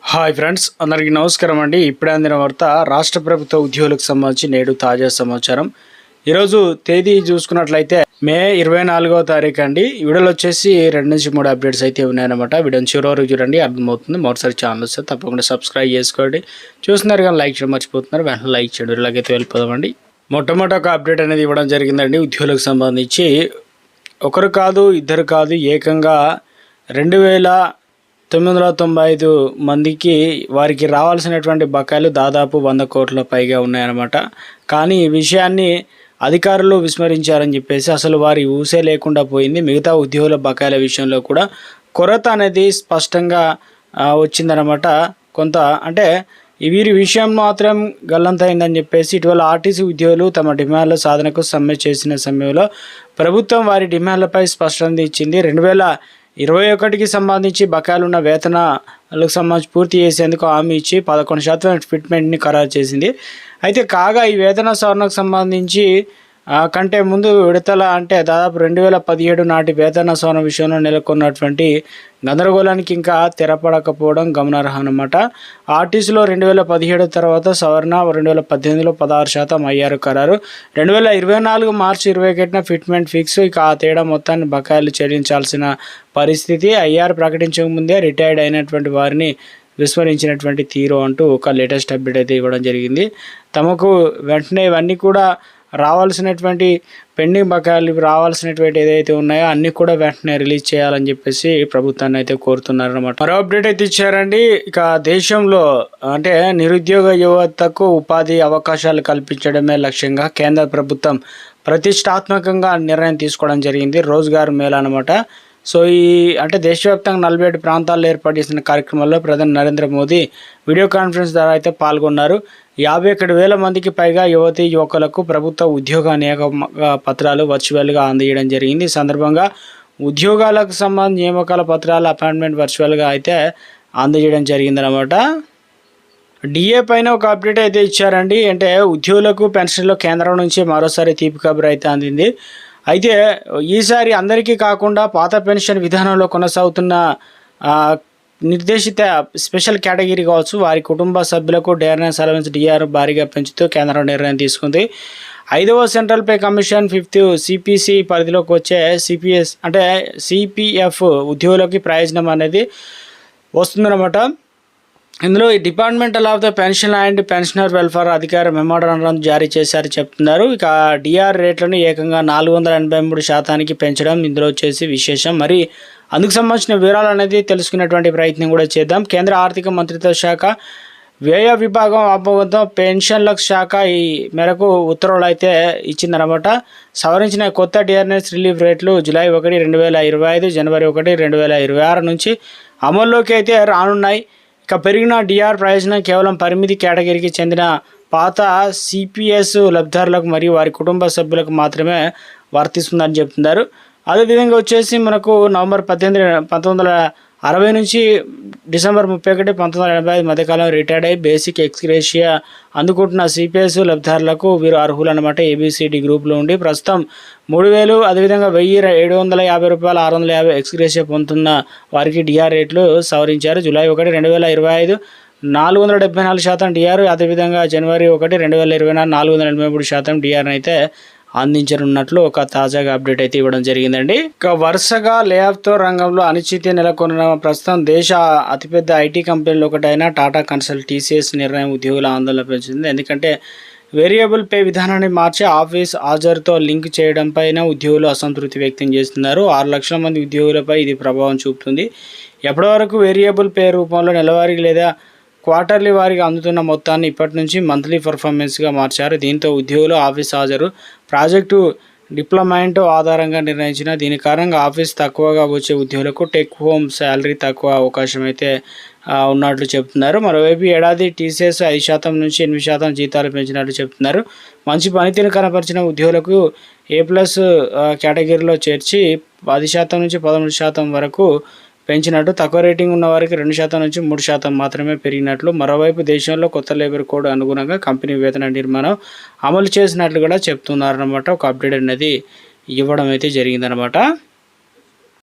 Hi friends, అందరికీ నమస్కారం అండి. ఇప్పుడే అందిన వార్త రాష్ట్ర ప్రభుత్వ ఉద్యోగులకు సంబంధించి నేడు తాజా సమాచారం. ఈరోజు తేదీ చూసుకున్నట్లయితే మే 24వ తారీఖు అండి. వీడియోలో వచ్చేసి 2 నుంచి 3 అప్డేట్స్ అయితే ఉన్నాయన్నమాట. వీడియోని చివరి వరకు చూడండి, అర్థమవుతుంది. మరోసారి ఛానల్ వస్తే తప్పకుండా సబ్స్క్రైబ్ చేసుకోండి. చూస్తున్నారు కానీ లైక్ చేయడం మర్చిపోతున్నారు, వెంటనే లైక్ చేయడం. ఇలాగైతే వెళ్ళిపోదామండి. మొట్టమొదటి ఒక అప్డేట్ అనేది ఇవ్వడం జరిగిందండి. ఉద్యోగులకు సంబంధించి ఒకరు కాదు, ఇద్దరు కాదు, ఏకంగా 2995 మందికి వారికి రావాల్సినటువంటి బకాయిలు దాదాపు 100 కోట్ల పైగా ఉన్నాయన్నమాట. కానీ ఈ విషయాన్ని అధికారులు విస్మరించారని చెప్పేసి అసలు వారి ఊసే లేకుండా పోయింది. మిగతా ఉద్యోగుల బకాయిల విషయంలో కూడా కొరత అనేది స్పష్టంగా వచ్చిందనమాట. కొంత అంటే వీరి విషయం మాత్రం గల్లంతైందని చెప్పేసి ఇటీవల ఆర్టీసీ ఉద్యోగులు తమ డిమాండ్ల సాధనకు సమ్మె చేసిన సమయంలో ప్రభుత్వం వారి డిమాండ్లపై స్పష్టత ఇచ్చింది. 2021కి సంబంధించి బకాయిలున్న వేతనాలకు సంబంధించి పూర్తి చేసేందుకు హామీ ఇచ్చి 11% ఫిట్మెంట్ని ఖరారు చేసింది. అయితే కాగా ఈ వేతన సవరణకు సంబంధించి కంటే ముందు విడతల అంటే దాదాపు 2017 నాటి వేతన సవరణ విషయంలో నెలకొన్నటువంటి గందరగోళానికి ఇంకా తెరపడకపోవడం గమనార్హం అన్నమాట. ఆర్టీసీలో 2017 తర్వాత సవరణ 2018లో 16% అయ్యారు ఖరారు. 2024 మార్చి 21న ఫిట్మెంట్ ఫిక్స్. ఇక ఆ తేడా మొత్తాన్ని బకాయిలు చెల్లించాల్సిన పరిస్థితి. ఐఆర్ ప్రకటించక ముందే రిటైర్డ్ అయినటువంటి వారిని విస్మరించినటువంటి తీరు అంటూ ఒక లేటెస్ట్ అప్డేట్ అయితే ఇవ్వడం జరిగింది. తమకు వెంటనే ఇవన్నీ కూడా రావాల్సినటువంటి పెండింగ్ బకాయిలు రావాల్సినటువంటి ఏదైతే ఉన్నాయో అన్నీ కూడా వెంటనే రిలీజ్ చేయాలని చెప్పేసి ప్రభుత్వాన్ని అయితే కోరుతున్నారన్నమాట. మరో అప్డేట్ అయితే ఇచ్చారండి. ఇక దేశంలో అంటే నిరుద్యోగ యువతకు ఉపాధి అవకాశాలు కల్పించడమే లక్ష్యంగా కేంద్ర ప్రభుత్వం ప్రతిష్టాత్మకంగా నిర్ణయం తీసుకోవడం జరిగింది. రోజ్గార్ మేళా అనమాట. సో అంటే దేశవ్యాప్తంగా 47 ప్రాంతాల్లో ఏర్పాటు చేసిన కార్యక్రమంలో ప్రధాని నరేంద్ర మోదీ వీడియో కాన్ఫరెన్స్ ద్వారా అయితే పాల్గొన్నారు. 51,000 మందికి పైగా యువతీ యువకులకు ప్రభుత్వ ఉద్యోగ నియామక పత్రాలు వర్చువల్గా అందజేయడం జరిగింది. ఈ సందర్భంగా ఉద్యోగాలకు సంబంధించిన నియామకాల పత్రాలు అపాయింట్మెంట్ వర్చువల్గా అయితే అందజేయడం జరిగిందనమాట. డిఏ పైన ఒక అప్డేట్ అయితే ఇచ్చారండి. అంటే ఉద్యోగులకు పెన్షన్లో కేంద్రం నుంచి మరోసారి తీపి కబురు అయితే అందింది. అయితే ఈసారి అందరికీ కాకుండా పాత పెన్షన్ విధానంలో కొనసాగుతున్న నిర్దేశిత స్పెషల్ కేటగిరీ కావచ్చు వారి కుటుంబ సభ్యులకు డేర్నెస్ అలవెన్స్ డిఆర్ భారీగా పెంచుతూ కేంద్రం నిర్ణయం తీసుకుంది. 5వ central pay commission 5th CPC పరిధిలోకి వచ్చే సిపిఎస్ అంటే సిపిఎఫ్ ఉద్యోగులకి ప్రయోజనం అనేది వస్తుందన్నమాట. ఇందులో ఈ departmental of the pension and pensioner welfare అధికారి మెమోరాండం జారీ చేశారు చెప్తున్నారు. ఇక డిఆర్ రేట్లను ఏకంగా 483% పెంచడం ఇందులో వచ్చేసి విశేషం. మరి అందుకు సంబంధించిన వివరాలు అనేది తెలుసుకునేటువంటి ప్రయత్నం కూడా చేద్దాం. కేంద్ర ఆర్థిక మంత్రిత్వ శాఖ వ్యయ విభాగం ఆమోదంతో పెన్షన్ల శాఖ ఈ మేరకు ఉత్తర్వులు అయితే ఇచ్చిందనమాట. సవరించిన కొత్త డిఆర్ఎస్ రిలీఫ్ రేట్లు జూలై 1, 2025, జనవరి 1, 2026 నుంచి అమల్లోకి అయితే రానున్నాయి. ఇక పెరిగిన డిఆర్ ప్రయోజనం కేవలం పరిమితి కేటగిరీకి చెందిన పాత సిపిఎస్ లబ్ధిదారులకు మరియు వారి కుటుంబ సభ్యులకు మాత్రమే వర్తిస్తుందని చెప్తున్నారు. అదేవిధంగా వచ్చేసి మనకు నవంబర్ 18, 1960 నుంచి డిసెంబర్ 31, 1985 మధ్యకాలం రిటైర్డ్ అయ్యి బేసిక్ ఎక్స్గ్రేషియా అందుకుంటున్న సిపిఎస్ లబ్ధిదారులకు వీరు అర్హులు అనమాట. ఏబిసిడి గ్రూప్లో ఉండి ప్రస్తుతం 3,000 అదేవిధంగా 1,750 రూపాయలు 650 ఎక్స్గ్రేషియా పొందుతున్న వారికి డిఆర్ రేట్లు సవరించారు. జూలై 1, 2025 474% డిఆర్, అదేవిధంగా జనవరి 1, 2024 483% డిఆర్ అయితే అందించనున్నట్లు ఒక తాజాగా అప్డేట్ అయితే ఇవ్వడం జరిగిందండి. ఇక వరుసగా లేఆఫ్తో రంగంలో అనిశ్చితి నెలకొన్న ప్రస్తుతం దేశ అతిపెద్ద ఐటీ కంపెనీలు ఒకటైన టాటా కన్సల్ట్ టీసీఎస్ నిర్ణయం ఉద్యోగుల ఆందోళన పెంచింది. ఎందుకంటే వేరియబుల్ పే విధానాన్ని మార్చి ఆఫీస్ హాజరుతో లింక్ చేయడం పైన ఉద్యోగులు అసంతృప్తి వ్యక్తం చేస్తున్నారు. 6 లక్షల మంది ఉద్యోగులపై ఇది ప్రభావం చూపుతుంది. ఎప్పటి వరకు వేరియబుల్ పే రూపంలో నెలవారీ లేదా క్వార్టర్లీ వారికి అందుతున్న మొత్తాన్ని ఇప్పటి నుంచి మంత్లీ పర్ఫార్మెన్స్గా మార్చారు. దీంతో ఉద్యోగులు ఆఫీస్ హాజరు ప్రాజెక్టు డిప్లొమెంట్ ఆధారంగా నిర్ణయించిన దీని కారణంగా ఆఫీస్ తక్కువగా వచ్చే ఉద్యోగులకు టేక్ హోమ్ శాలరీ తక్కువ అవకాశం అయితే ఉన్నట్లు చెప్తున్నారు. మరోవైపు ఏడాది టీసీఎస్ 5% నుంచి 8% జీతాలు పెంచినట్లు చెప్తున్నారు. మంచి పనితీరు కనపరిచిన ఉద్యోగులకు A+ కేటగిరీలో చేర్చి 10% నుంచి 13% వరకు పెంచినట్టు, తక్కువ రేటింగ్ ఉన్న వారికి 2% నుంచి 3% మాత్రమే పెరిగినట్లు. మరోవైపు దేశంలో కొత్త లేబర్ కోడ్ అనుగుణంగా కంపెనీ వేతన నిర్మాణం అమలు చేసినట్లు కూడా చెప్తున్నారన్నమాట. ఒక అప్డేట్ అనేది ఇవ్వడం అయితే జరిగిందనమాట.